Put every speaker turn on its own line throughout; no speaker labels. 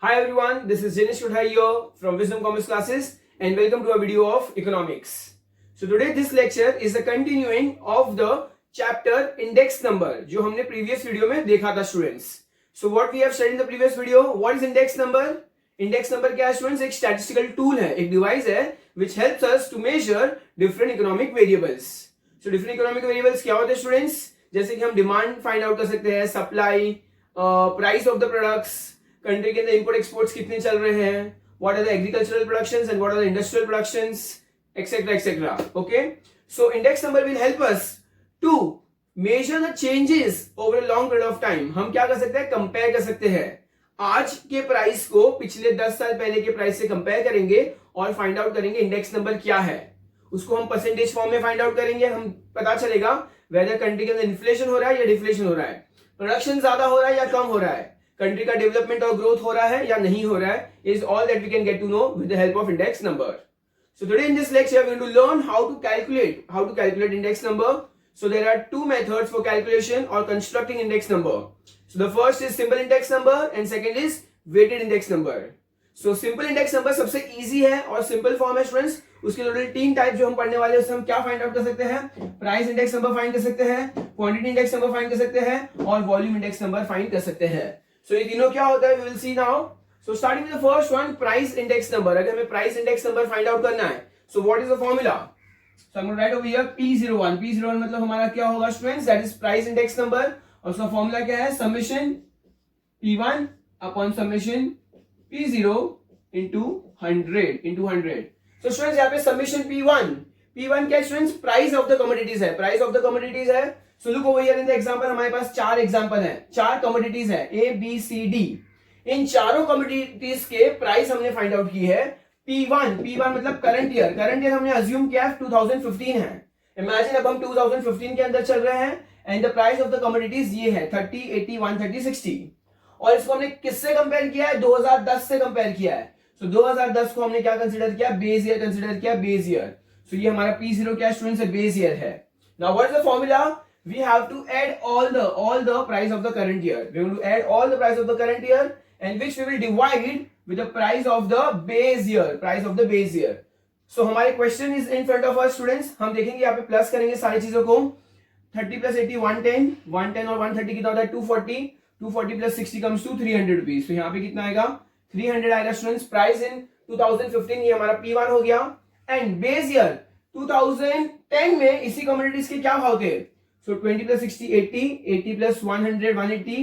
Hi everyone, this is Jenish Kudhai here from Wisdom Commerce Classes and welcome to a video of economics. So today this lecture is a continuing of the chapter index number जो हमने previous video में देखा था students. So what we have studied in the previous video, what is index number? Index number क्या है students? एक statistical tool है, एक device है which helps us to measure different economic variables. So different economic variables क्या होते हैं students? जैसे कि हम demand find out कर सकते हैं, supply, price of the products, country के अंदर इंपोर्ट एक्सपोर्ट्स कितने चल रहे हैं, what are the agricultural productions and what are the industrial productions etcetera etcetera. Okay, so index number will help us to measure the changes over a long period of time. हम क्या कर सकते हैं, compare कर सकते हैं आज के प्राइस को पिछले 10 साल पहले के प्राइस से कंपेयर करेंगे और फाइंड आउट करेंगे इंडेक्स नंबर क्या है. उसको हम परसेंटेज फॉर्म में फाइंड आउट करेंगे. हम पता चलेगा वेदर कंट्री के अंदर इन्फ्लेशन हो रहा है या डिफ्लेशन हो रहा है, प्रोडक्शन ज्यादा हो रहा है या कम हो रहा है, कंट्री का डेवलपमेंट और ग्रोथ हो रहा है या नहीं हो रहा है. Is all that we can get to know with the help of index number. So today in this lecture we will learn how to calculate index number. So there are two methods for calculation or constructing index number. So the first is simple index number and second is weighted index number. So simple index number सबसे easy है और simple form है students. उसके total 3 type जो हम पढ़ने वाले हैं उससे हम क्या फाइंड आउट कर सकते हैं, प्राइस इंडेक्स नंबर फाइंड कर सकते हैं, क्वांटिटी इंडेक्स नंबर फाइंड कर सकते हैं और वॉल्यूम इंडेक्स नंबर फाइंड कर सकते हैं. सो ये तीनों क्या होता है we will see now. So starting with the first one, price index number. अगर हमें price index number find out करना है, so what is the formula? So I'm going to write over here P01. P01 मतलब हमारा क्या होगा students, that is price index number और उसका फॉर्मूला क्या है, summation P1 upon summation P0 into 100. So students यहाँ पे समेशन P1 क्या students, price of the commodities है. प्राइस ऑफ द कमोडिटीज है. So look over here in the example, हमारे पास 4 एग्जांपल हैं, 4 कमोडिटीज है A B C D. इन चारों commodities के प्राइस हमने फाइंड आउट की है. P1 मतलब करंट ईयर हमने अज्यूम किया 2015 है. इमेजिन अब हम 2015 के अंदर चल रहे हैं and the price of the commodities ये है 30, 80, 130, 60 और इसको हमने किससे कंपेयर किया है, 2010 से कंपेयर किया है. सो 2010 को हमने क्या कंसीडर किया, बेस ईयर कंसीडर किया, बेस ईयर. सो ये हमारा P0 क्या स्टूडेंट्स है, बेस ईयर है. Now what is the formula, we have to add all the price of the current year. We will add all the price of the current year and which we will divide with the price of the base year. So हमारे question is in front of us students. हम देखेंगे यहाँ पे plus करेंगे सारी चीजों को. 30 plus 80 110 और 130 कितना होता है 240 plus 60 comes to 300 rupees. तो यहाँ पे कितना आएगा 300 आएगा स्टूडेंट्स. प्राइस इन 2015 ये हमारा P1 हो गया एंड बेस ईयर 2010 में इसी कमोडिटीज के क्या भाव थे. So 20 plus 60 80 plus 100 180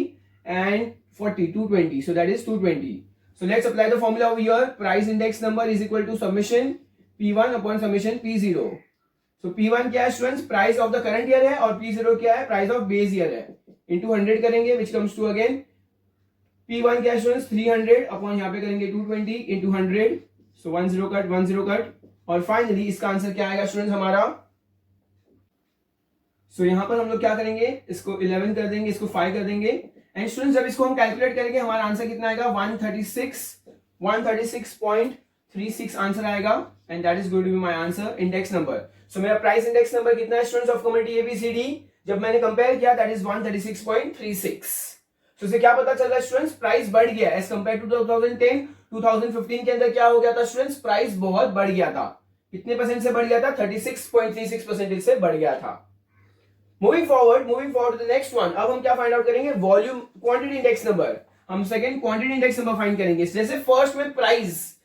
and 40 220. So that is 220. So let's apply the formula over here. Price index number is equal to summation P1 upon summation P0. So P1 क्या है students, price of the current year है और P0 क्या है, price of base year है. Into 100 करेंगे which comes to again P1 क्या है स्टूडेंट्स 300 अपॉन यहाँ पे करेंगे 220 इनटू 100. So 10 कट और फाइनली इसका आंसर क्या आएगा स्टूडेंट्स हमारा. सो यहाँ पर हम लोग क्या करेंगे, इसको 11 कर देंगे, इसको 5 कर देंगे एंड स्टूडेंट्स जब इसको हम कैलकुलेट करेंगे हमारा आंसर कितना आएगा 136.36 आंसर आएगा and that is going to be my answer index number. So मेरा प्राइस इंडेक्स नंबर कितना है स्टूडेंट्स ऑफ कमोडिटी ABCD, जब मैंने कंपेयर किया दैट इज 136.36. सो इससे क्या पता चल रहा है स्टूडेंट्स, प्राइस बढ़ गया एज कंपेयर टू 2010. 2015 के अंदर क्या हो गया था स्टूडेंट्स, प्राइस बहुत बढ़ गया था. कितने परसेंट से बढ़ गया था, 36.36% से बढ़ गया था. Moving forward to the next one. अब हम क्या फाइंड आउट करेंगे, वॉल्यूम क्वांटिटी इंडेक्स नंबर. हम second quantity index number find करेंगे. जैसे फर्स्ट में प्राइस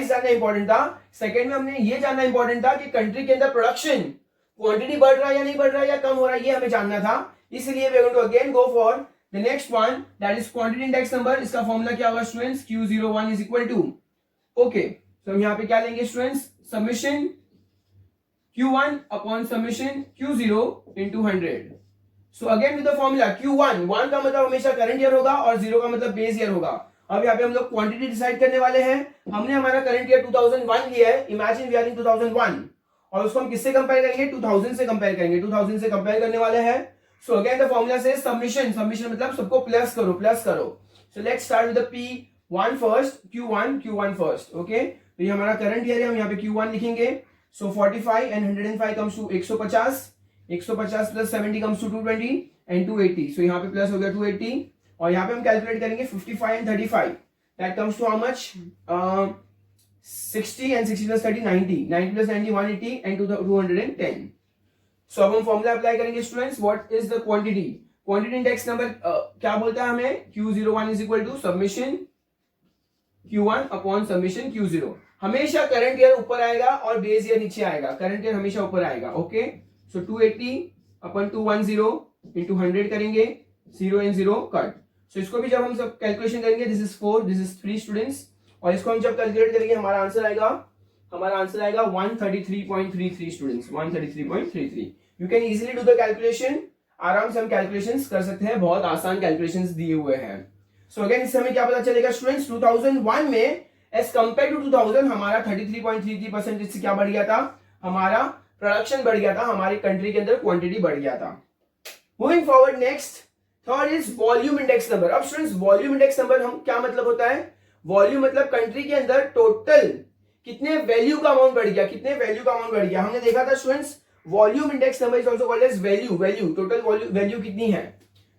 जानना इंपॉर्टेंट था, सेकंड में हमने ये जानना इंपॉर्टेंट था कि कंट्री के अंदर प्रोडक्शन क्वांटिटी बढ़ रहा है या नहीं बढ़ रहा है या कम हो रहा है, ये हमें जानना था. इसलिए we are going to again go for the next one, that is quantity index number. इसका फॉर्मूला क्या होगा students, Q01 is equal to, okay तो हम यहाँ पे क्या लेंगे students, summation Q1 upon summation Q0 into 100. So again with the formula Q1 का मतलब हमेशा करंट ईयर होगा और 0 का मतलब बेस ईयर होगा. अब यहाँ पे हम लोग क्वांटिटी डिसाइड करने वाले हैं. हमने हमारा करंट ईयर 2001 लिया है, इमेजिन वी आर इन 2001 और उसको हम किससे कंपेयर करेंगे, 2000 से कंपेयर करेंगे. 2000 से कंपेयर करने वाले हैं. सो अगेन द फॉर्मूला से समेशन मतलब सबको प्लस करो. सो let's start with the P1 first, Q1 first. Okay तो ये हमारा करंट ईयर है, हम यहाँ पे Q1 लिखेंगे. So 45 and 105 comes to 150 plus 70 comes to 220 and 280. So यहाँ पे प्लस हो गया 280 और यहाँ पे हम कैलकुलेट करेंगे 55 and 35. That comes to how much 60 and 60 plus 30 90 90 plus 90 180 and 210. So अब हम फॉर्मूला अप्लाई करेंगे students. What is the quantity? Quantity index number क्या बोलता है हमें? Q01 is equal to summation Q1 upon summation Q0. हमेशा current year ऊपर आएगा और बेस ईयर नीचे आएगा. करंट ईयर हमेशा ऊपर आएगा. ओके, सो 280 अपन 210 इंटू 100 करेंगे. 0 and 0 कट. सो इसको भी जब हम सब कैलकुलेशन करेंगे, this is 4, this is 3 students, और इसको हम जब कैलकुलेट करेंगे हमारा आंसर आएगा 133.33 students. 133.33. You can easily do the calculation. आराम से हम कैलकुलेशंस कर सकते हैं. बहुत आसान कैलकुलेशंस दिए हुए हैं. सो अगेन इससे हमें क्या पता चलेगा स्टूडेंट्स? 2001 में एज कंपेयर टू 2000 हमारा 33.33% से क्या बढ़ गया था? हमारा प्रोडक्शन बढ़ गया था. हमारी कंट्री के अंदर क्वांटिटी बढ़ गया था. Moving forward, next third is volume index number. अब स्टूडेंट्स वॉल्यूम इंडेक्स नंबर हम क्या मतलब होता है? वॉल्यूम मतलब कंट्री के अंदर टोटल कितने वैल्यू का अमाउंट बढ़ गया, कितने वैल्यू का अमाउंट बढ़ गया. हमने देखा था students volume index number is also called as value. Value total value कितनी है.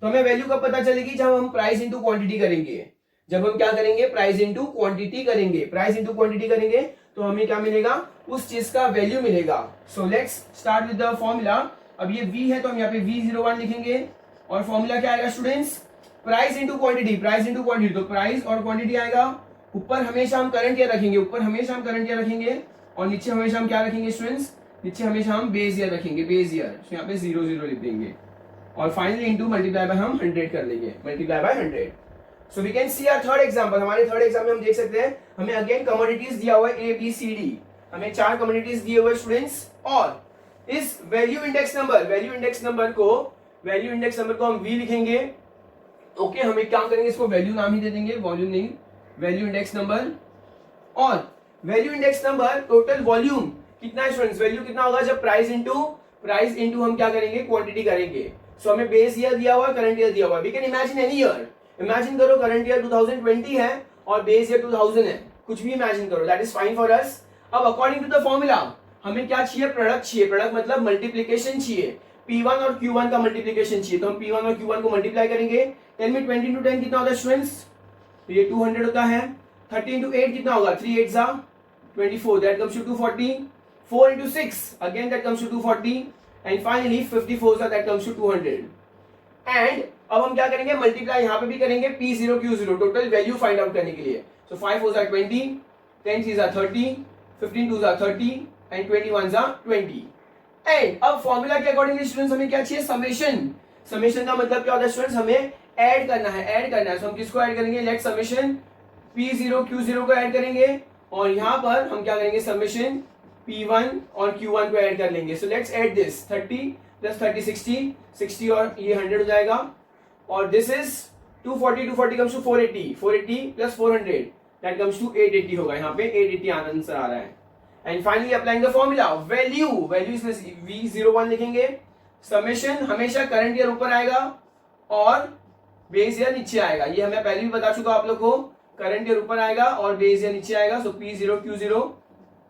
तो हमें वैल्यू कब पता चलेगी? जब हम प्राइस इंटू क्वांटिटी करेंगे. जब हम क्या करेंगे? प्राइस इंटू क्वांटिटी करेंगे. प्राइस इंटू क्वांटिटी करेंगे तो हमें क्या मिलेगा? उस चीज का वैल्यू मिलेगा. सो let's start with the formula. अब ये V है तो हम यहाँ पे V01 लिखेंगे और फॉर्मूला क्या आएगा students? Price into quantity. Price into quantity, तो प्राइस और क्वांटिटी आएगा. ऊपर हमेशा हम करंट ईयर रखेंगे. ऊपर हमेशा हम करंट ईयर रखेंगे और नीचे हमेशा हम क्या रखेंगे स्टूडेंट्स? नीचे हमेशा हम बेस ईयर रखेंगे. बेस ईयर, तो यहाँ पे 00 लिख देंगे और फाइनली इंटू मल्टीप्लाई बाय हम 100 कर लेंगे. Multiply by 100. So we can see our third example. हमारे थर्ड एग्जाम में हम देख सकते हैं हमें अगेन कमोडिटीज दिया हुआ है ABCD. हमें 4 कमोडिटीज दिए हुए स्टूडेंट्स और इस वैल्यू इंडेक्स नंबर को हम V लिखेंगे. ओके, हम एक काम करेंगे, इसको वैल्यू नाम ही दे देंगे, वॉल्यूम नहीं, वैल्यू इंडेक्स नंबर. और value index number total volume कितना है स्टूडेंट्स? वैल्यू कितना होगा जब प्राइस इंटू हम क्या करेंगे? क्वांटिटी करेंगे. सो हमें बेस ईयर दिया हुआ, करंट ईयर दिया हुआ. We can imagine any year. Imagine करो करंट ईयर 2020 है और बेस ईयर 2000 है. कुछ भी इमेजिन करो, that is fine for us. अब अकॉर्डिंग टू द फॉर्मूला हमें क्या चाहिए? प्रोडक्ट चाहिए. प्रोडक्ट मतलब मल्टीप्लीकेशन चाहिए. P1 और Q1 का मल्टीप्लीकेशन चाहिए. तो हम P1 और Q1 को मल्टीप्लाई करेंगे. टेल मी 20 into 10 कितना होता है स्टूडेंट्स? तो ये 200 होता है. 30 into 8 कितना होगा? 3 8 जा 24, that comes to 240. 4 into 6 again that comes to 240 and finally 54 that comes to 200. And अब हम क्या करेंगे? मल्टीप्लाई यहाँ पे भी करेंगे P0 Q0 total value find out करने के लिए. सो 5 4 20, 10 3 30, 15 2 30 एंड 21 20. एंड अब फॉर्मूला के अकॉर्डिंगली स्टूडेंट्स हमें क्या चाहिए? समेशन का मतलब क्या होता है स्टूडेंट्स? हमें ऐड करना है. सो हम किसको ऐड करेंगे? लेट समेशन P0 Q0 को ऐड करेंगे और यहाँ पर हम क्या करेंगे? समेशन P1 और Q1 को ऐड कर लेंगे. So let's add this. 30 plus 30 60 और ये 100 हो जाएगा. और this is 240 comes to 480 plus 400 that comes to 880 होगा. यहाँ पे 880 आंसर आ रहा है. And finally applying the formula value इसमें V01 लिखेंगे. समेशन हमेशा करंट ईयर ऊपर आएगा और बेस ईयर नीचे आएगा. ये हमें पहले भी बता चुका आप लोग को. करंट ईयर ऊपर आएगा और बेस ईयर नीचे आएगा. सो P0 Q0.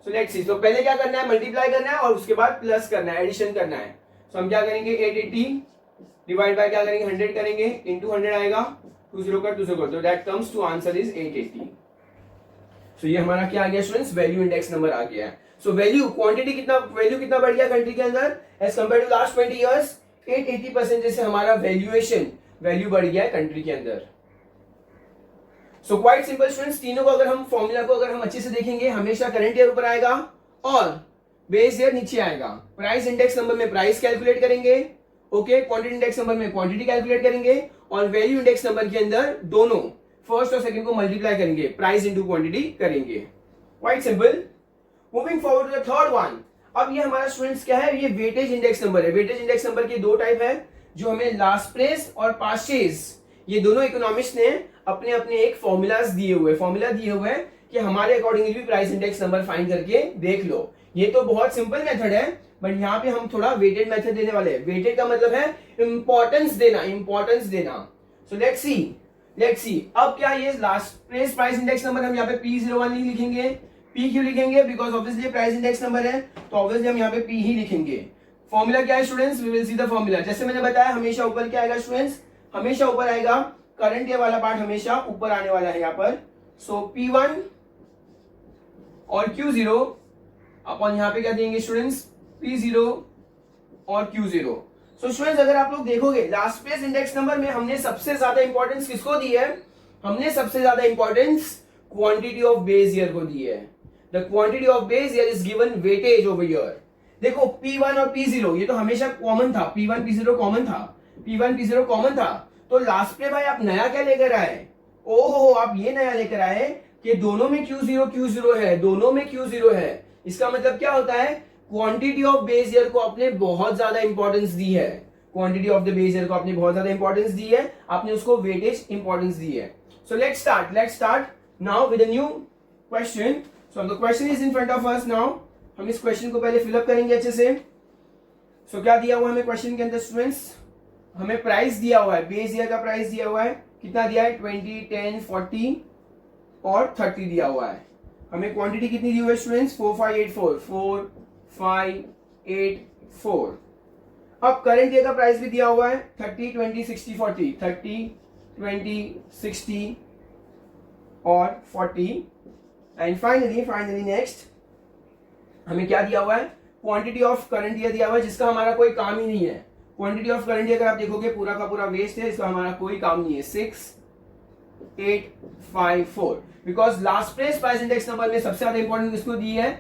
So let's see. तो पहले क्या करना है? मल्टीप्लाई करना है और उसके बाद प्लस करना है, एडिशन करना है. सो हम क्या करेंगे? 880 डिवाइड बाय क्या करेंगे? 100 करेंगे. इंटू 100 आएगा. 20 कर 2 कर, तो that comes to answer is 880. So ये हमारा क्या आ गया स्टूडेंट्स? वैल्यू इंडेक्स नंबर आ गया है. सो वैल्यू कितना बढ़ गया कंट्री के अंदर as compared to last 20 years? 880% से हमारा वैल्यू बढ़ गया है कंट्री के अंदर. सो क्वाइट सिंपल स्टूडेंट्स. तीनों को अगर हम फॉर्मूला को अगर हम अच्छे से देखेंगे, हमेशा करंट ईयर ऊपर आएगा और बेस ईयर नीचे आएगा. प्राइस इंडेक्स नंबर में प्राइस कैलकुलेट करेंगे. ओके, क्वांटिटी इंडेक्स नंबर में क्वांटिटी कैलकुलेट करेंगे और वैल्यू इंडेक्स नंबर के अंदर दोनों फर्स्ट और सेकंड को मल्टीप्लाई करेंगे, प्राइस इंटू क्वांटिटी करेंगे. Quite simple. Moving forward to the third one. अब ये हमारा स्टूडेंट्स क्या है? ये वेटेज इंडेक्स नंबर है. वेटेज इंडेक्स नंबर के 2 टाइप है जो हमें लास्ट प्लेस और पास्टेज, ये दोनों इकोनॉमिक्स ने अपने अपने एक फॉर्मूला दिए हुए हैं कि हमारे अकॉर्डिंगली भी प्राइस इंडेक्स नंबर फाइंड करके देख लो. ये तो बहुत सिंपल मेथड है बट यहाँ पे हम थोड़ा वेटेड मेथड देने वाले हैं. वेटेड का मतलब है इंपॉर्टेंस देना. So let's see. अब क्या ये last place price index number हम यहाँ पे P01 नहीं लिखेंगे. P क्यों लिखेंगे? Because obviously price index number है तो ऑब्वियसली हम यहाँ पे P ही लिखेंगे. फॉर्मूला क्या है students? We will see the formula. जैसे मैंने बताया हमेशा ऊपर क्या आएगा स्टूडेंट्स? हमेशा ऊपर आएगा. करंट ईयर वाला पार्ट हमेशा ऊपर आने वाला है यहाँ पर. सो P1 और Q0 अपन यहां पे क्या देंगे स्टूडेंट्स, P0 और Q0। सो स्टूडेंट्स अगर आप लोग देखोगे लास्ट पेज इंडेक्स नंबर में हमने सबसे ज्यादा इंपॉर्टेंस किसको दी है, हमने सबसे ज्यादा importance quantity of base year को दी है। The quantity of base year is given weightage over year. देखो P1 और P0 ये तो हमेशा कॉमन था, P1 P0 कॉमन था, P1 P0 कॉमन था। तो लास्ट पे भाई आप नया क्या लेकर आए, ओहो आप ये नया लेकर आए कि दोनों में Q0 है, दोनों में Q0 है। इसका मतलब क्या होता है, क्वांटिटी ऑफ बेस ईयर को आपने बहुत ज्यादा इंपॉर्टेंस दी है, quantity of the base year को आपने बहुत ज्यादा इंपॉर्टेंस दी है, आपने उसको वेटेज इंपॉर्टेंस दी है। So let's start now with a new question. So the question is in front of us now. हम इस क्वेश्चन को पहले फिलअप करेंगे अच्छे से। सो क्या दिया हुआ हमें क्वेश्चन के अंदर स्टूडेंट्स, हमें प्राइस दिया हुआ है, बेस ईयर का प्राइस दिया हुआ है, कितना दिया है 20, 10, 40 और 30 दिया हुआ है। हमें क्वांटिटी कितनी दी हुई है स्टूडेंट्स, 4584। अब करंट ईयर का प्राइस भी दिया हुआ है 30, 20, 60, 40, 30, 20, 60 और 40 एंड फाइनली नेक्स्ट हमें क्या दिया हुआ है, क्वांटिटी ऑफ करंट ईयर दिया हुआ है जिसका हमारा कोई काम ही नहीं है। क्वांटिटी ऑफ करंट ईयर अगर आप देखोगे पूरा का पूरा वेस्ट है, इसका हमारा कोई काम नहीं है, 6854। Because last place price index number में सबसे ज्यादा इंपॉर्टेंस किसको दी है,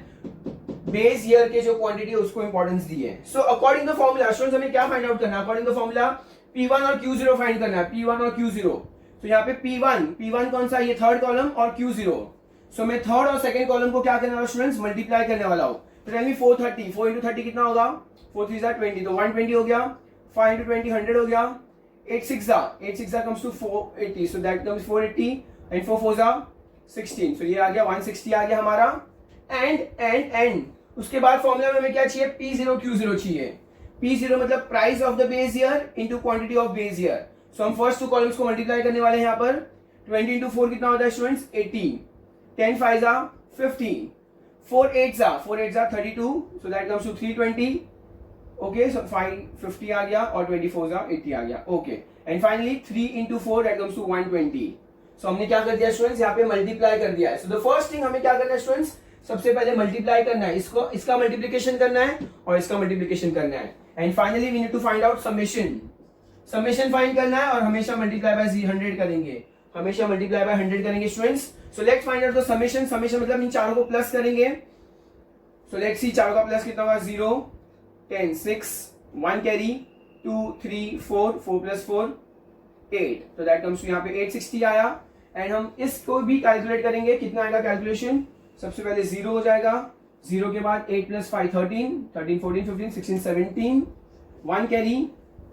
बेस ईयर के जो क्वांटिटी है उसको इंपॉर्टेंस दी है। So according the formula students हमें क्या फाइंड आउट करना है, अकॉर्डिंग द फॉर्मूला P1 और Q0 फाइंड करना है, P1 और Q0। तो यहाँ पे P1 कौन सा, ये थर्ड कॉलम और Q0। सो मैं थर्ड और सेकंड कॉलम को क्या करने वाला स्टूडेंट्स, मल्टीप्लाई करने वाला हूँ। तो टेल मी 430, 4 into 30 कितना होगा, 4 3 20, तो 120 हो गया, 5 into 20 100 हो गया, 8 6 comes to 480, so that comes 480 and 4 4 16, so ये आ गया 160 आ गया हमारा। एंड उसके बाद फॉर्मूला में हमें क्या चाहिए, P0 Q0 चाहिए। P0 मतलब price of the base year into quantity of base year. So हम फर्स्ट टू कॉलम्स को मल्टीप्लाई करने वाले हैं यहाँ पर। 20 into 4 कितना होता है students, 80, 10 5 15, 4 8 32, so that comes to 320। Okay so 550 आ गया और 24 80 आ गया। Okay and finally 3 into 4 that comes to 120। सो हमने क्या कर दिया स्टूडेंट्स, यहाँ पे मल्टीप्लाई कर दिया है। सो द फर्स्ट थिंग हमें क्या करना है स्टूडेंट्स, सबसे पहले मल्टीप्लाई करना है, इसका मल्टीप्लिकेशन करना है और इसका मल्टीप्लिकेशन करना है। And finally we need to find out summation find करना है और हमेशा मल्टीप्लाई बाय 100 करेंगे, हमेशा मल्टीप्लाई बाय 100 करेंगे students. So let's find out the summation मतलब इन चारों को प्लस करेंगे। सो लेट्स सी चारों का प्लस कितना होगा, 0 10 6 1 कैरी 2 3 4 4 plus 4 8, तो दैट कम्स टू यहाँ पे 860 आया। एंड हम इसको भी कैलकुलेट करेंगे, कितना आएगा कैलकुलेशन, सबसे पहले 0 हो जाएगा, 0 के बाद 8 plus 5 13, 13 14 15 16 17, 1 carry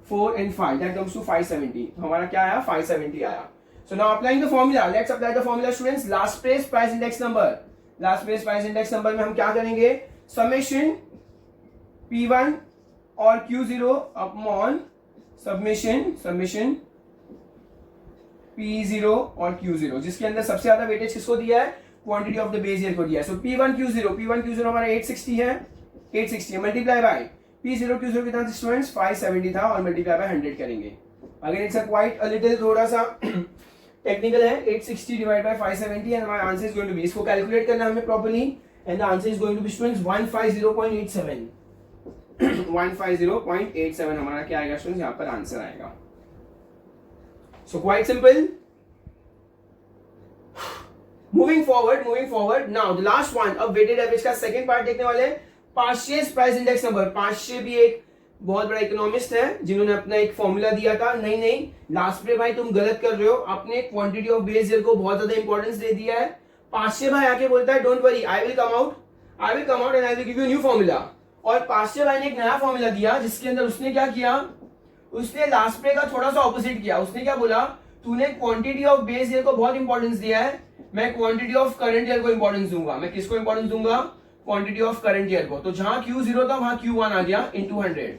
4 and 5, that comes to 570। हमारा क्या आया, 570 आया। So now applying the formula, let's apply the formula students। last place price index number में हम क्या करेंगे, summation P1 और Q0 अपॉन summation P0 और Q0, जिसके अंदर सबसे ज्यादा वेटेज किसको दिया है, quantity of the base year को दिया है। सो P1 Q0 हमारा 860 है, मल्टीप्लाई बाय P0 Q0 कितना था स्टूडेंट्स, 570 था और मल्टीप्लाई बाय 100 करेंगे। Again it's quite a little थोड़ा सा टेक्निकल है, 860 डिवाइड बाय 570 एंड हमारा answer is going to be, इसको कैलकुलेट करना है हमें properly and the answer is going to be students 150.87 150.87 हमारा क्या आएगा स्टूडेंट्स, यहाँ पर आंसर आएगा। So quite simple. Moving forward now the last one, अब वेटेड एवरेज का सेकंड पार्ट देखने वाले हैं, पार्शियस प्राइस इंडेक्स नंबर। पार्शिय भी एक बहुत बड़ा इकोनॉमिस्ट है जिन्होंने अपना एक फॉर्मूला दिया था, नहीं लास्ट पे भाई तुम गलत कर रहे हो, आपने क्वांटिटी ऑफ बेस ईयर को बहुत ज्यादा इंपॉर्टेंस दे दिया है। पार्शिय भाई आके बोलता है don't worry, I will come out and I will give you new formula. और पार्शिय भाई ने एक नया फॉर्मूला दिया जिसके अंदर उसने क्या किया, उसने लास्ट पे का थोड़ा सा ऑपोजिट किया। उसने क्या बोला, तूने क्वांटिटी ऑफ बेस ईयर को बहुत इंपॉर्टेंस दिया है, मैं क्वांटिटी ऑफ करंट ईयर को इंपॉर्टेंस दूंगा। मैं किसको इंपॉर्टेंस दूंगा, क्वांटिटी ऑफ करंट ईयर को। तो जहां Q0 था वहां Q1 आ गया into 100।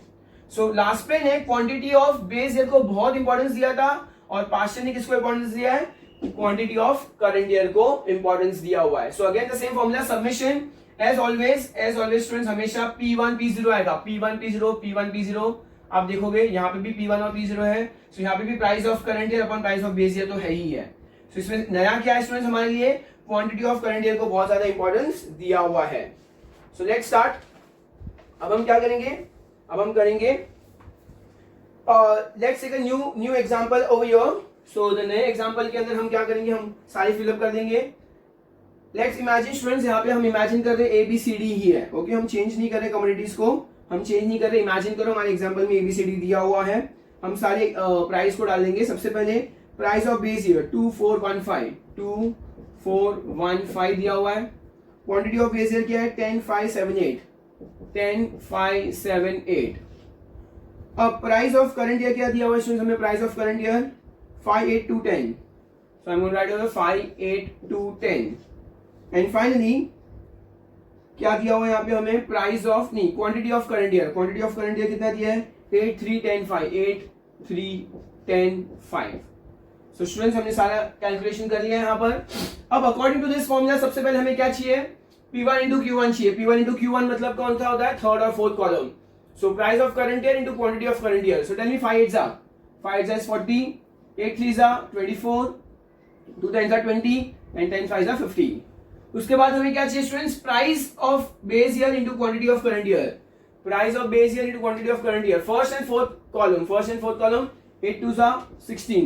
सो लास्ट पे ने क्वांटिटी ऑफ बेस ईयर को बहुत इंपॉर्टेंस दिया था और पार्शियल ने किसको इंपॉर्टेंस दिया है, क्वांटिटी ऑफ करंट ईयर को इंपॉर्टेंस दिया हुआ है। So again the same formula, submission as always students हमेशा P1 P0 आएगा, P1 P0। आप देखोगे यहाँ पे भी P1 और P0 है, सो यहाँ पे भी price of current year upon price of base year तो है ही है। सो तो इसमें नया क्या है स्टूडेंट्स हमारे लिए, क्वांटिटी ऑफ करंट ईयर को बहुत ज्यादा इंपॉर्टेंस दिया हुआ है। So let's start. अब हम क्या करेंगे, अब हम करेंगे let's take a new example over here. So the नए एग्जांपल के अंदर हम क्या करेंगे, हम सारी फिलअप कर देंगे। लेट्स इमेजिन स्टूडेंट्स, यहाँ पे हम इमेजिन कर रहे हैं ABCD ही है। ओके हम चेंज नहीं कर रहे कमोडिटीज को, हम चेंज नहीं कर रहे। इमेजिन करो हमारे एग्जांपल में ABCD दिया हुआ है। हम सारे प्राइस को डाल देंगे। सबसे पहले प्राइस ऑफ बेस ईयर 2415 2415 दिया हुआ है। क्वांटिटी ऑफ बेस ईयर क्या है 10578 10578। अब प्राइस ऑफ करंट ईयर क्या दिया हुआ है स्टूडेंट्स, हमें price of current year 58210। So I am going to write down 58210। And finally क्या दिया हुआ है यहाँ पे हमें, प्राइस ऑफ नहीं quantity of current year, quantity of current year कितना दिया है 8310.5 8310.5। सो स्टूडेंट्स हमने सारा कैलकुलेशन कर लिया है यहाँ पर। अब अकॉर्डिंग टू दिस फॉर्मूला सबसे पहले हमें क्या चाहिए, P1 into Q1 चाहिए। P1 into Q1 मतलब कौन सा होता है, थर्ड और fourth column. So price of current year into quantity of current year. So tell me 5 8 is 40, 8 3 is 24, 2 10 is 20 and 10 5 is 50। उसके बाद हमें क्या चाहिए students, price of base year into quantity of current year. Price of base year into quantity of current year, first and fourth column. 8 2 is 16,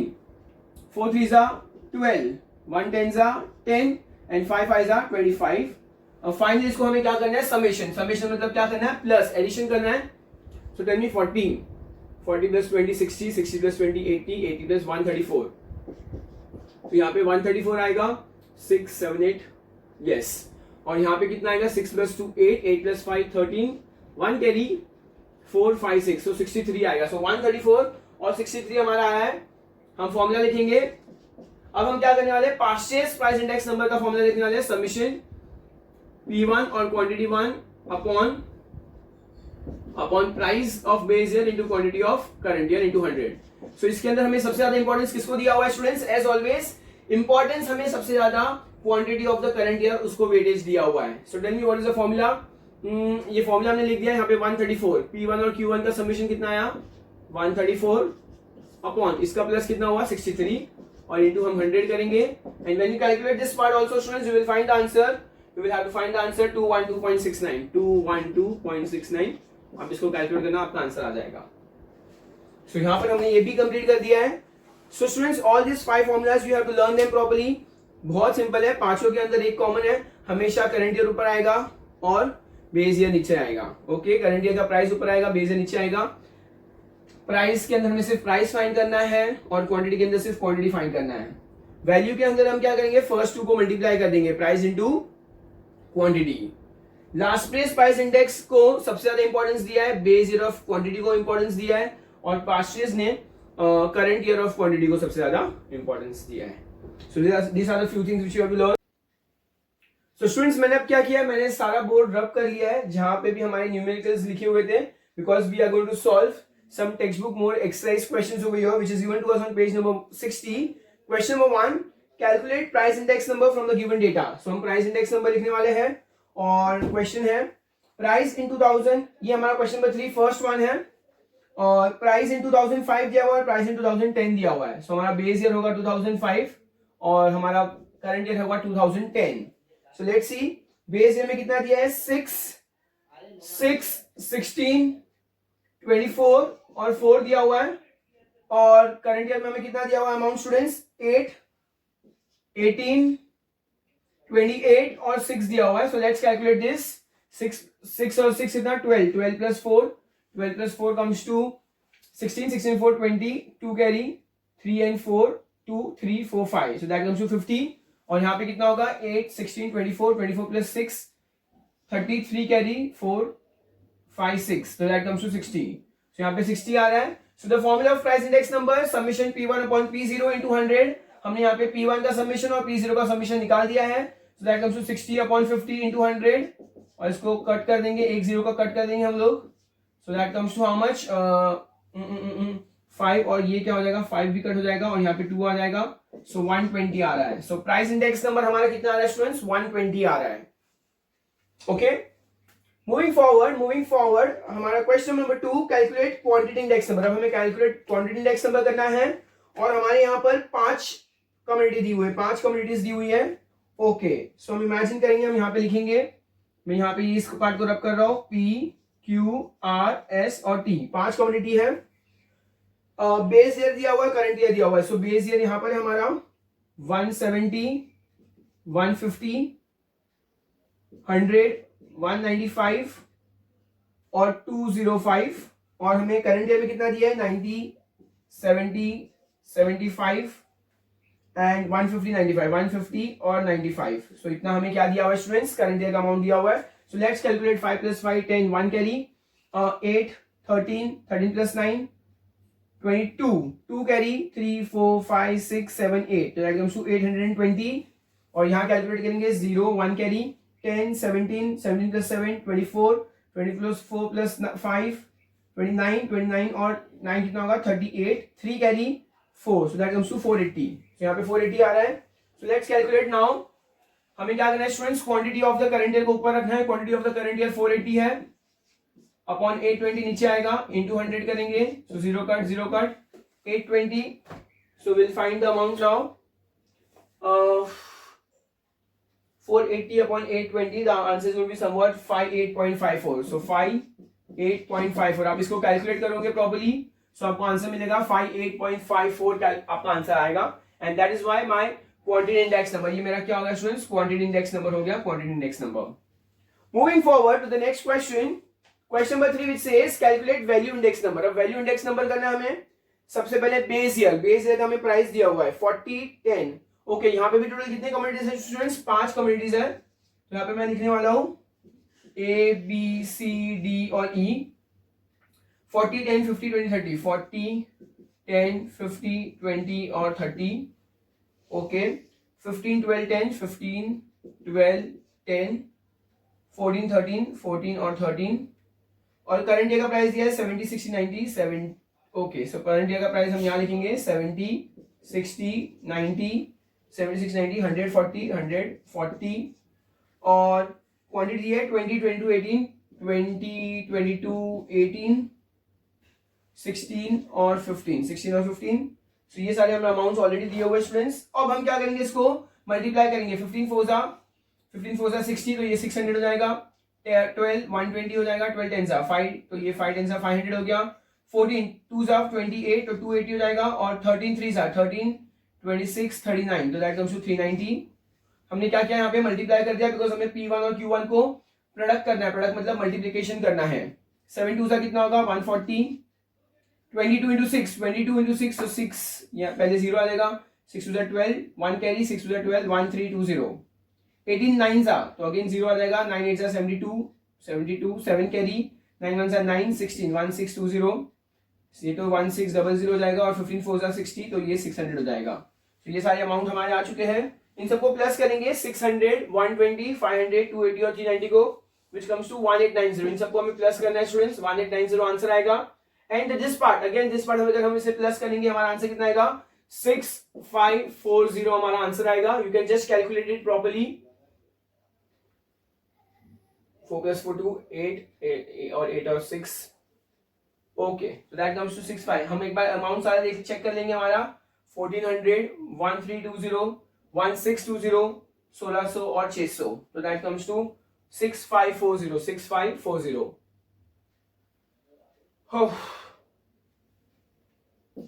4 3 is 12, 1 10 is 10 and 5 5 is 25। अब finally इसको हमें क्या करना है, समेशन। समेशन मतलब क्या करना है, प्लस एडिशन करना है। So tell me 40 plus 20 60, 60 plus 20 80, 80 plus 134। तो यहाँ पे 134 आएगा, 6 7 8 यस। और यहाँ पे कितना आएगा, 6 plus 2 8, 8 plus 5 13, 1 कैरी 4 5 6, so 63 आएगा। सो 134 और 63 हमारा आया है। हम फॉर्मूला लिखेंगे। अब हम क्या करने वाले हैं, परचेज प्राइस इंडेक्स नंबर का फॉर्मूला लिखने वाले हैं। समीशन P1 और quantity 1 upon price of base year into quantity of current year into 100। सो इसके अंदर हमें सबसे ज्यादा इंपॉर्टेंस किसको दिया हुआ है स्टूडेंट्स, एज ऑलवेज इंपॉर्टेंस हमें सबसे ज्यादा quantity of the current year उसको वेटेज दिया हुआ है। So tell me what is the formula. ये फॉर्मूला हमने लिख दिया यहाँ पे 134। P1 और Q1 का समीशन कितना आया 134 अपॉन इसका प्लस कितना हुआ 63 और इंटू हम 100 करेंगे। And when you calculate this part also students you will find the answer, you will have to find the answer 212.69 212.69। आप इसको कैलकुलेट करना, आपका आंसर आ जाएगा। सो यहाँ पर हमने ये भी कंप्लीट कर दिया है। So students all this 5 formulas you have to learn them properly। बहुत सिंपल है, पांचों के अंदर एक कॉमन है, हमेशा करंट ईयर ऊपर आएगा और बेस ईयर नीचे आएगा। ओके करंट ईयर का प्राइस ऊपर आएगा, बेस ईयर नीचे आएगा। प्राइस के अंदर हमें सिर्फ प्राइस फाइंड करना है और क्वांटिटी के अंदर सिर्फ क्वांटिटी फाइंड करना है। वैल्यू के अंदर हम क्या करेंगे, फर्स्ट 2 को मल्टीप्लाई कर देंगे, price into quantity. Last place price index को सबसे ज्यादा इंपॉर्टेंस दिया है, बेस ईयर ऑफ क्वांटिटी को इंपॉर्टेंस दिया है और पास्चेज ने करंट ईयर ऑफ क्वांटिटी को सबसे ज्यादा इंपॉर्टेंस दिया है। So this are the few things which you have to learn. So students मैंने अब क्या किया, मैंने सारा बोर्ड रब कर लिया है जहां पे भी हमारे न्यूमेरिकल्स लिखे हुए थे, because we are going to solve some textbook more exercise questions over here which is given to us on page number 60। question number 1, calculate price index number from the given data। so हम price index number लिखने वाले हैं और question है price in 2000। ये हमारा question number 3 first one है और price in 2005 दिया हुआ है, price in 2010 दिया हुआ है। so हमारा base year होगा 2005 और हमारा current year होगा 2010। so let's see base year में कितना दिया है 6 16 24 और 4 दिया हुआ है और करंट ईयर में हमें कितना दिया हुआ है अमाउंट स्टूडेंट्स 8 18 28 और 6 दिया हुआ है। So let's calculate this. 6 और 6 कितना 12 12 plus 4 12 plus 4 comes to 16 16 4 20 2 carry 3 and 4 2 3 4 5 so that comes to 50 और यहाँ पे कितना होगा 8 16 24 24 plus 6 33 carry 4 5 6 so that comes to 60। so यहाँ पे 60 आ रहा है। so the formula of price index number summation P1 upon P0 into 100। हमने यहाँ पे P1 का समीशन और P0 का समीशन निकाल दिया है। so that comes to 60 upon 50 into 100 और इसको कट कर देंगे, एक जीरो का कट कर देंगे हम लोग। so that comes to how much 5 और ये क्या हो जाएगा 5 भी कट हो जाएगा और यहाँ पे 2 आ जाएगा। so 120 आ रहा है। so price index number हमारा कितना आ रहा है स्टूडेंट्स 120 आ रहा है। ओके मूविंग फॉरवर्ड हमारा question number 2, calculate quantity index number. अब हमें कैलकुलेट क्वांटिटी इंडेक्स नंबर करना है और हमारे यहाँ पर 5 कम्युनिटी दी हुई है, 5 कम्युनिटीज दी हुई है। ओके, सो हम इमेजिन करेंगे, हम यहाँ पे लिखेंगे, मैं यहाँ पे इस पार्ट को रब कर रहा हूँ, P Q R S और T, 5 कम्युनिटी है। बेस ईयर दिया हुआ है, करंट ईयर दिया हुआ है। सो बेस ईयर यहाँ पर है हमारा 170, 150, 100, 195 और 205, और हमें करंट ईयर में कितना दिया है, 90, 70, 75 एंड 150, 95, 150 और 95। सो इतना हमें क्या दिया हुआ है स्टूडेंट्स, करंट ईयर का अमाउंट दिया हुआ है। So let's calculate 5 + 5 10, 1 carry, 8 13, 13 + 9 22, 2 carry, 3 4 5 6 7 8, तो दैट कम्स टू 820। और यहाँ कैलकुलेट करेंगे 0 1 कैरी, 10 17, 17 + 7 24, 20 + 4 + 5 29, 29 और 9 कितना होगा 38, 3 carry 4, so that comes to 480। तो यहाँ पे 480 आ रहा है। So let's calculate now. हमें क्या करना है students, quantity of the current year को ऊपर रखना है। Quantity of the current year 480 है, अपॉन 820 नीचे आएगा, इंटू 100 करेंगे, so 0 cut 0 cut 820। So will find the amount now, 480 upon 820, the answer will be somewhat 58.54. so 58.54, आप इसको कैलकुलेट करोगे प्रॉपर्ली, सो आपको आंसर मिलेगा 58.54 आपका आंसर आएगा। And that is why my quantity index number, ये मेरा क्या होगा स्टूडेंट्स, क्वांटिटी इंडेक्स नंबर हो गया, quantity index number. Moving forward to the next question, question number 3 which says calculate value index number. अब वैल्यू इंडेक्स नंबर करना है हमें। सबसे पहले बेस ईयर का हमें प्राइस दिया हुआ है 40 10। ओके, यहाँ पे भी टोटल कितने कम्युनिटीज है स्टूडेंट्स, 5 कम्युनिटीज है। तो यहाँ पे मैं लिखने वाला हूं A B C D और E, 40 10 50 20 30, 40 10 50 20 और 30। ओके, 15 12 10, 15 12 10, 14 13 14 और 13। और करंट ईयर का प्राइस दिया है 70 60 90 7। ओके, सो करंट ईयर का प्राइस हम यहाँ लिखेंगे 70 60 90, 76 90 140 140। और क्वांटिटी है 20 22 18, 20 22 18, 16 और 15, 16 और 15। सो ये सारे हमें अमाउंट्स ऑलरेडी दिए हुए स्टूडेंट्स। अब हम क्या करेंगे, इसको मल्टीप्लाई करेंगे। 15 4 सा 60, तो ये 600 हो जाएगा। 12 120 हो जाएगा, 12 10 सा 5, तो ये 5 10 सा 500 हो गया। 14 2 सा 28, तो 280 हो जाएगा। और 13 3 सा 13 26 39, तो दैट कम्स टू 390। हमने क्या किया, यहाँ पे मल्टीप्लाई कर दिया, बिकॉज हमें P1 और Q1 को प्रोडक्ट करना है। प्रोडक्ट मतलब मल्टीप्लिकेशन करना है। 7 2 सा कितना होगा 140, 22 into 6, 22 into 6, तो 6 यहाँ पहले 0 आ जाएगा। 6 to the 12, 1 carry, 6 to the 12, 1 3 2 0। 18 9 सा, तो अगेन 0 आ जाएगा। 9 8 सा 72, 72 7 कैरी, 9 1 सा 9 16, 1 6 2 0, ये तो 1 6 0 0 हो जाएगा। और 15 4 सा 60, तो ये 600 हो जाएगा। तो ये सारे अमाउंट हमारे आ चुके हैं। इन सबको प्लस करेंगे 600 120 500 280 और 390 को, which comes to 1890। इन सबको हमें प्लस करना है स्टूडेंट्स, 1890 आंसर आएगा। And this part, again this part अगर हम इसे प्लस करेंगे, हमारा आंसर कितना आएगा 6540 हमारा आंसर आएगा। You can just calculate it properly. 4 + 4 2 8 और 8 और 6। ओके, तो दैट कम्स टू 65। हम एक बार अमाउंट सारा देख चेक कर लेंगे। हमारा 1400 1320 1620 1600 और 600, तो that comes to 6540 6540।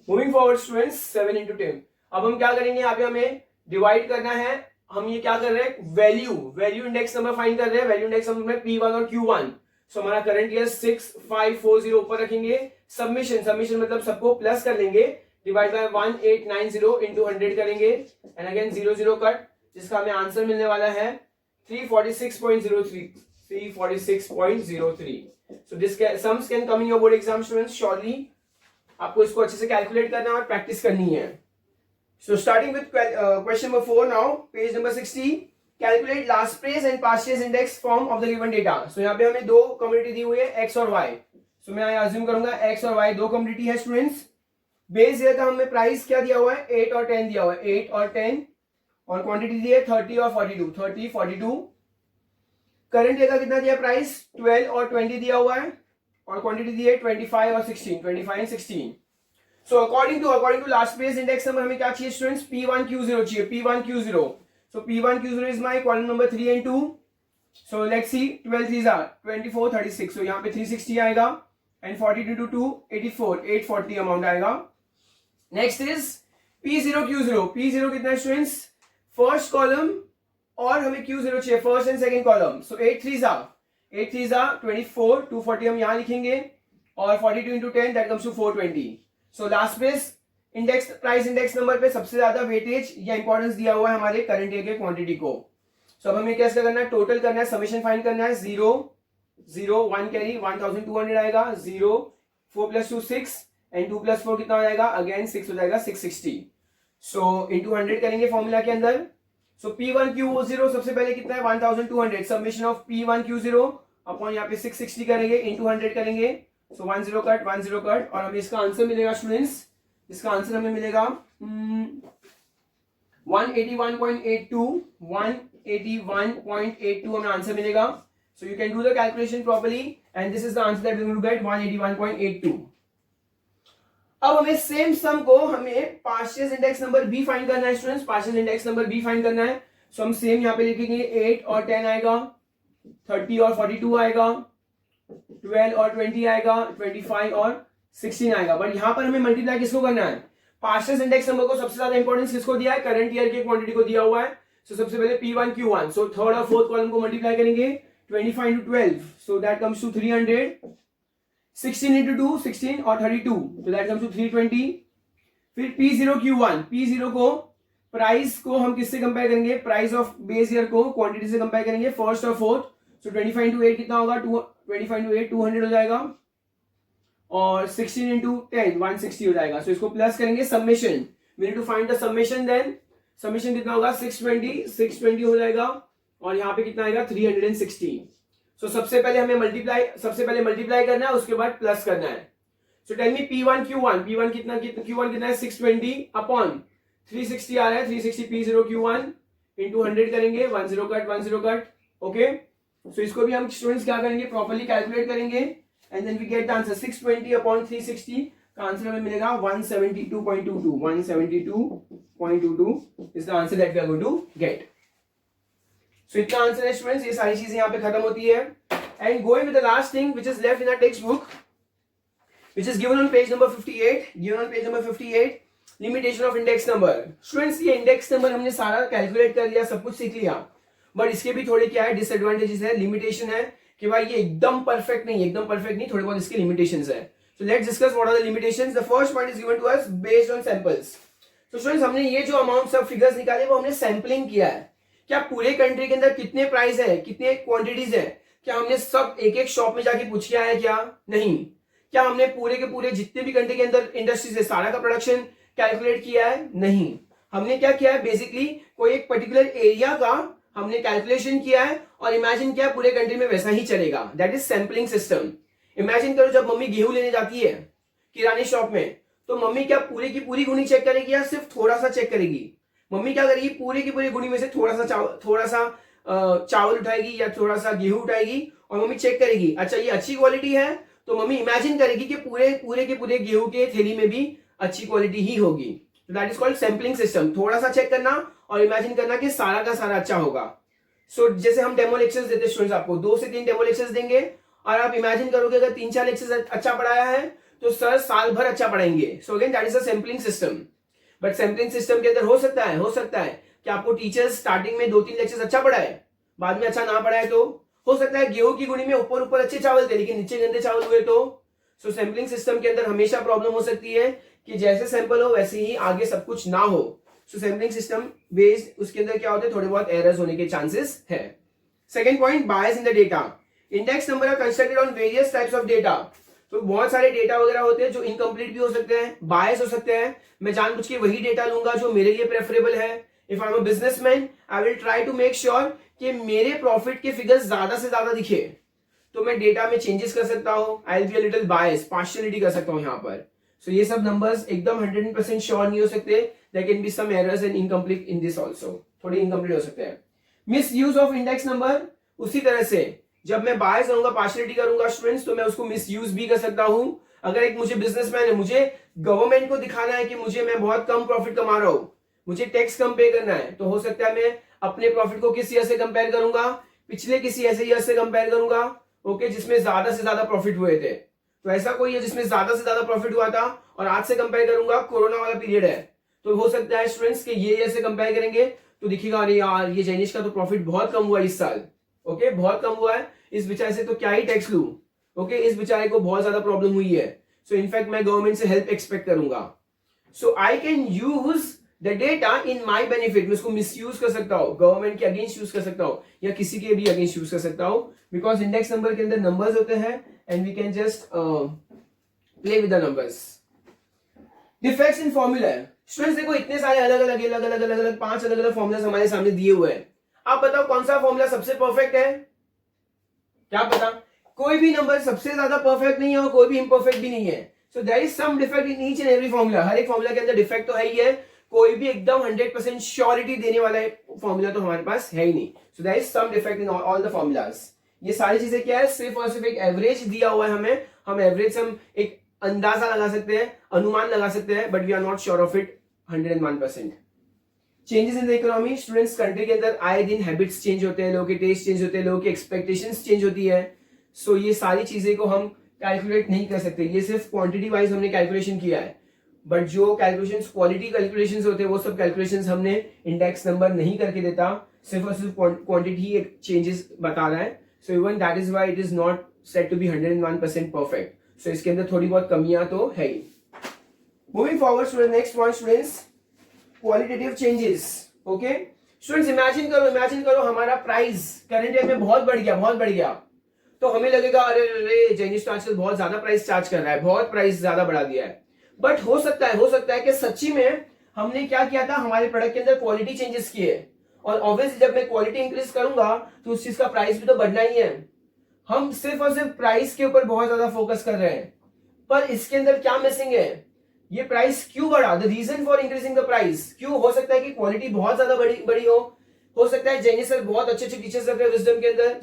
Moving forward students, 7 into 10। अब हम क्या करेंगे, यहाँ पे हमें डिवाइड करना है। हम ये क्या कर रहे हैं, वैल्यू इंडेक्स नंबर फाइंड कर रहे हैं। वैल्यू इंडेक्स नंबर में P1 और Q1। सो हमारा करंट ईयर 6540 ऊपर रखेंगे। सबमिशन मतलब सबको प्लस कर लेंगे। डिवाइड बाय 1890 into 100 करेंगे। एंड अगेन 0 0 कट, जिसका हमें आंसर मिलने वाला है 346.03 346.03। So this sums can come in your board exam students surely. आपको इसको अच्छे से कैलकुलेट करना है और प्रैक्टिस करनी है। So starting with question number 4 now, page number 60। Calculate Laspeyres and Paasche's index form of the given data. So यहाँ पे हमें दो कम्युनिटी दी हुई है, एक्स और वाई। सो मैं यहाँ अज्यूम करूंगा एक्स और वाई दो कम्युनिटी है स्टूडेंट्स। बेस ईयर का हमें प्राइस क्या दिया हुआ है, 8 और 10 दिया हुआ है, 8 और 10। और क्वांटिटी दी है 30 और 42, 30 42। करंट ईयर का कितना दिया प्राइस, 12 और 20 दिया हुआ है। और क्वांटिटी दी है 25 और 16, 25 and 16। So according to last page index number हमें क्या चाहिए स्टूडेंट्स, P1Q0 चाहिए, P1Q0. So P1Q0 is my column number 3 and 2. So let's see, 12 3s are 24 36. So यहाँ पे 360 आएगा and 42 to 2 84 840 अमाउंट आएगा. Next is P0Q0. P0 कितना है स्टूडेंट्स, फर्स्ट कॉलम और हमें Q0 चाहिए first and second column. So 8 3s are 24 240 हम यहाँ लिखेंगे और 42 into 10 that comes to 420. So last page index price index number पे सबसे ज्यादा वेटेज या इंपॉर्टेंस दिया हुआ है हमारे करंट ईयर के क्वांटिटी को. सो अब हमें कैसे करना है, टोटल करना है, समेशन फाइंड करना है. 0 0 1 कैरी 1200 आएगा, 0 4 + 2 6 एंड 2 + 4 कितना हो जाएगा, अगेन 6 हो जाएगा 660. सो इंटू 100 करेंगे फॉर्मूला के अंदर. सो P1Q0 सबसे पहले कितना है 1200, सबमिशन ऑफ P1Q0 अपॉन यहाँ पे 660 करेंगे इंटू 100 करेंगे. सो 10 कट और हमें इसका आंसर मिलेगा स्टूडेंट्स, इसका आंसर हमें मिलेगा 181.82 हमें आंसर मिलेगा. So you can do the calculation properly and this is the answer that we will get 181.82. अब हमें सेम सम को हमें पार्शियल इंडेक्स नंबर बी फाइंड करना है स्टूडेंट्स, पार्शियल इंडेक्स नंबर बी फाइंड करना है. सो हम सेम यहाँ पे लिखेंगे 8 और 10 आएगा, 30 और 42 आएगा, 12 और 20 आएगा, 25 और 16 आएगा. बट यहां पर हमें मल्टीप्लाई किसको करना है, पार्शियल इंडेक्स नंबर को सबसे ज्यादा इंपॉर्टेंस किसको दिया है, करंट ईयर के क्वांटिटी को दिया हुआ है. सो सबसे पहले P1Q1. सो थर्ड और फोर्थ कॉलम को मल्टीप्लाई करेंगे 25 into 12. So that comes to 300. 16 into 2 16 और 32. So that comes to 320. फिर P0Q1 को प्राइस को हम किससे कंपेयर करेंगे, प्राइस ऑफ बेस ईयर को क्वांटिटी से कंपेयर करेंगे, फर्स्ट और फोर्थ. सो 25 into 8 कितना होगा, 25 into 8 200 हो जाएगा और 16 into 10 160 हो जाएगा. सो इसको प्लस करेंगे, submission we need to find the submission. Then submission कितना होगा 620 हो जाएगा और यहाँ पे कितना आएगा 360. सो सबसे पहले मल्टीप्लाई करना है, उसके बाद प्लस करना है. सो टेल मी P1Q1 कितना है 620 अपॉन 360 आ रहा है, 360 P0Q1 इंटू 100 करेंगे, 10 कट. ओके, सो इसको भी हम स्टूडेंट्स क्या करेंगे, प्रॉपर्ली कैलकुलेट करेंगे and then we get the answer 620 upon 360 का आंसर हमें मिलेगा 172.22 is the answer that we are going to get. So इतना आंसर है स्टूडेंट्स, ये सारी चीजें यहाँ पे खत्म होती है. And going with the last thing which is left in our textbook which is given on page number 58, limitation of index number. Students ये इंडेक्स नंबर हमने सारा कैलकुलेट कर लिया, सब कुछ सीख लिया, बट इसके भी थोड़े क्या है डिसएडवांटेजेस है, लिमिटेशन है कि भाई ये एकदम परफेक्ट नहीं, थोड़े बहुत इसके लिमिटेशंस है. So let's discuss what are the limitations. The first point is given to us based on samples. तो स्टूडेंट्स हमने ये जो अमाउंट सब फिगर्स निकाले वो हमने सैंपलिंग किया है. क्या पूरे कंट्री के अंदर कितने प्राइस है, कितने क्वांटिटीज है, क्या हमने सब एक शॉप में जाके पूछ के आया क्या, नहीं. क्या हमने पूरे के पूरे जितने भी कंट्री के अंदर इंडस्ट्रीज है सारा का प्रोडक्शन कैलकुलेट किया है, नहीं. हमने क्या किया है, बेसिकली कोई एक पर्टिकुलर एरिया का हमने कैलकुलेशन किया है और इमेजिन किया पूरे कंट्री में वैसा ही चलेगा. That is sampling system. Imagine करो जब मम्मी गेहूं लेने जाती है किराने शॉप में, तो मम्मी क्या पूरी की पूरी गुनी चेक करेगी या सिर्फ थोड़ा सा चेक करेगी. मम्मी क्या करेगी, पूरी की पूरी गुनी में से थोड़ा सा चावल उठाएगी या थोड़ा सा गेहूं उठाएगी और मम्मी चेक करेगी, अच्छा ये अच्छी क्वालिटी है, तो मम्मी इमेजिन करेगी कि पूरे के पूरे गेहूं के थैली में भी अच्छी क्वालिटी ही होगी. That is called sampling system. थोड़ा सा चेक करना और इमेजिन करना कि सारा का सारा अच्छा होगा. सो जैसे हम डेमो लेक्चर्स देते स्टूडेंट्स, आपको 2 से 3 डेमो लेक्चर्स देंगे और आप इमेजिन करोगे अगर 3-4 लेक्चर्स अच्छा पढ़ाया है तो सर साल भर अच्छा पढ़ाएंगे. So again that is a sampling system. But sampling system के अंदर हो सकता है कि आपको टीचर्स स्टार्टिंग में 2-3 लेक्चर्स अच्छा पढ़ाए, बाद में अच्छा ना पढ़ाए. तो हो सकता है गेहूं की गुनी में ऊपर अच्छे चावल थे लेकिन नीचे गंदे चावल हुए. तो सो सैंपलिंग सिस्टम के अंदर हमेशा प्रॉब्लम हो सकती है कि जैसे सैंपल हो वैसे ही आगे सब कुछ ना हो. सो सैंपलिंग सिस्टम बेस्ड उसके अंदर क्या होते हैं, थोड़े बहुत एरर्स होने के चांसेस है. Second point, bias in the data. Index number are constructed on various types of data. तो बहुत सारे डेटा वगैरह होते हैं जो इनकम्प्लीट भी हो सकते हैं, बायस हो सकते हैं. मैं जानबूझ के वही डेटा लूंगा जो मेरे लिए प्रेफरेबल है. If I am a businessman I will try to make sure कि मेरे प्रॉफिट के फिगर्स ज्यादा से ज्यादा दिखे, तो मैं डेटा में चेंजेस कर सकता हूं. I will be a little bias, partiality कर सकता हूं यहाँ पर. सो ये सब नंबर्स एकदम 100% श्योर नहीं हो सकते. There can be some errors and incomplete in this also, थोड़ी इनकम्प्लीट हो सकते हैं. Misuse of index number, उसी तरह से जब मैं बायस रहूंगा, पार्शियलिटी करूंगा स्टूडेंट्स, तो मैं उसको मिस यूज भी कर सकता हूं. अगर एक मुझे बिजनेसमैन है, मुझे गवर्नमेंट को दिखाना है कि मैं बहुत कम प्रॉफिट कमा रहा हूं, मुझे टैक्स कम पे करना है, तो हो सकता है मैं अपने प्रॉफिट को किस ईयर से कंपेयर करूंगा, पिछले किसी ऐसे ईयर से कंपेयर करूंगा, ओके, जिसमें ज्यादा से ज्यादा प्रॉफिट हुए थे। तो ऐसा कोई है जिसमें ज्यादा से ज्यादा प्रॉफिट हुआ था और आज से कंपेयर करूंगा, कोरोना वाला पीरियड है, तो हो सकता है स्टूडेंट्स के ये ईयर से कंपेयर करेंगे तो दिखेगा अरे यार ये जैनिश का तो प्रॉफिट बहुत कम हुआ इस साल, ओके, बहुत कम हुआ है, इस बेचारे से तो क्या ही टैक्स लूं, ओके, इस बेचारे को बहुत ज्यादा प्रॉब्लम हुई है, सो इनफैक्ट मैं गवर्नमेंट से हेल्प एक्सपेक्ट करूंगा। So I can use the data in my benefit, मैं उसको मिसयूज कर सकता हूं, गवर्नमेंट के अगेंस्ट यूज कर सकता हूं या किसी के भी अगेंस्ट यूज कर सकता हूं, बिकॉज इंडेक्स नंबर के अंदर नंबर्स होते हैं and we can just play with the numbers. Defects in formula, students देखो इतने सारे अलग अलग 5 अलग अलग फॉर्मुलास हमारे सामने दिए हुए हैं, आप बताओ कौन सा फॉर्मूला सबसे परफेक्ट है, क्या पता, कोई भी नंबर सबसे ज्यादा परफेक्ट नहीं है और कोई भी इम्परफेक्ट भी नहीं है, so there is some defect in each and every formula, हर एक फॉर्मूला के अंदर डिफेक्ट तो है ही है, कोई भी एकदम 100% श्योरिटी देने वाला फॉर्मूला तो हमारे पास है ही नहीं, so there is some defect in all the formulas. ये सारी चीजें क्या है, सिर्फ और सिर्फ एक एवरेज दिया हुआ है हमें, हम एवरेज हम एक अंदाजा लगा सकते हैं, अनुमान लगा सकते हैं, but we are not sure of it 101%। Changes in the economy, students country के अंदर आए दिन हैबिट्स चेंज होते हैं, लोगों के टेस्ट चेंज होते हैं, लोगों की एक्सपेक्टेशंस चेंज होती है, सो ये सारी चीजें को हम कैलकुलेट नहीं कर सकते, ये सिर्फ क्वांटिटी वाइज हमने कैलकुलेशन किया है, बट जो कैलकुलेशंस क्वालिटी कैलकुलेशंस होते हैं वो सब कैलकुलेशंस हमने इंडेक्स नंबर नहीं करके देता, सिर्फ और सिर्फ क्वांटिटी एक चेंजेस बता रहा है, so even that is why it is not said to be 101% perfect, so इसके अंदर थोड़ी बहुत कमियां तो है ही। Moving forward student, next one students, qualitative changes, okay students, imagine करो हमारा प्राइस करंट ईयर में बहुत बढ़ गया, तो हमें लगेगा अरे जैनिश तो आजकल बहुत ज्यादा प्राइस चार्ज कर रहा है, बहुत प्राइस ज्यादा बढ़ा दिया है, बट हो सकता है कि सच्ची में हमने क्या किया था, हमारे प्रोडक्ट के अंदर क्वालिटी चेंजेस किए, और ऑब्वियसली जब मैं क्वालिटी इंक्रीज करूंगा तो उस चीज का प्राइस भी तो बढ़ना ही है, हम सिर्फ और सिर्फ प्राइस के ऊपर बहुत ज्यादा फोकस कर रहे हैं, पर इसके अंदर क्या मिसिंग है, ये प्राइस क्यों बढ़ा, the reason for increasing the price क्यों, हो सकता है कि क्वालिटी बहुत ज्यादा बड़ी हो सकता है जैनिश सर बहुत अच्छे टीचर्स रख रहे हैं विजडम के अंदर,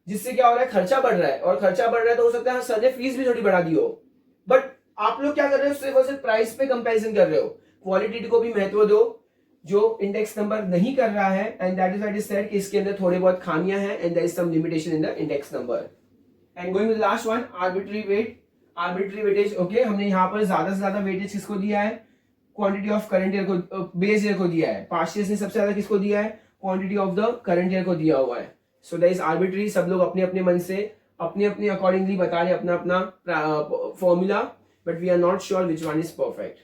जिससे क्या हो रहा है, खर्चा बढ़ रहा है, और खर्चा बढ़ रहा है तो हो सकता है सर ने फीस भी थोड़ी बढ़ा दी हो, बट आप लोग क्या कर रहे हो, सिर्फ और सिर्फ प्राइस पे कंपैरिजन कर रहे हो, क्वालिटी को भी महत्व दो, जो इंडेक्स नंबर नहीं कर रहा है, and that is why it is said कि इसके अंदर थोड़े बहुत खामियां हैं, and there is some limitation in the index number. And going with last one, arbitrary weightage, okay, हमने यहाँ पर ज्यादा से ज्यादा वेटेज किसको दिया है, क्वांटिटी ऑफ करंट ईयर को, बेस ईयर को दिया है, पास्ट ईयर ने सबसे ज्यादा किसको दिया है, quantity of the current year को दिया हुआ है, सो दैट इज आर्बिट्री, सब लोग अपने अपने मन से अपने अकॉर्डिंगली बता रहे अपना formula, but we are not sure which one is perfect.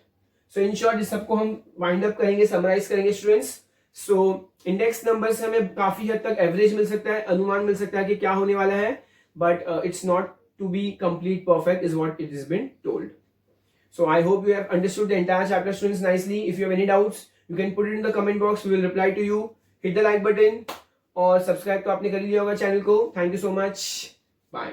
So in short इस सबको हम वाइंड अप करेंगे, समराइज करेंगे स्टूडेंट्स। सो इंडेक्स नंबर से हमें काफी हद तक एवरेज मिल सकता है, अनुमान मिल सकता है कि क्या होने वाला है, but it's not to be complete perfect is what it has been told. So I hope you have understood the entire chapter students nicely. If you have any doubts, you can put it in the comment box. We will reply to you. Hit the like button और subscribe तो आपने कर लिया होगा channel को. Thank you so much. Bye.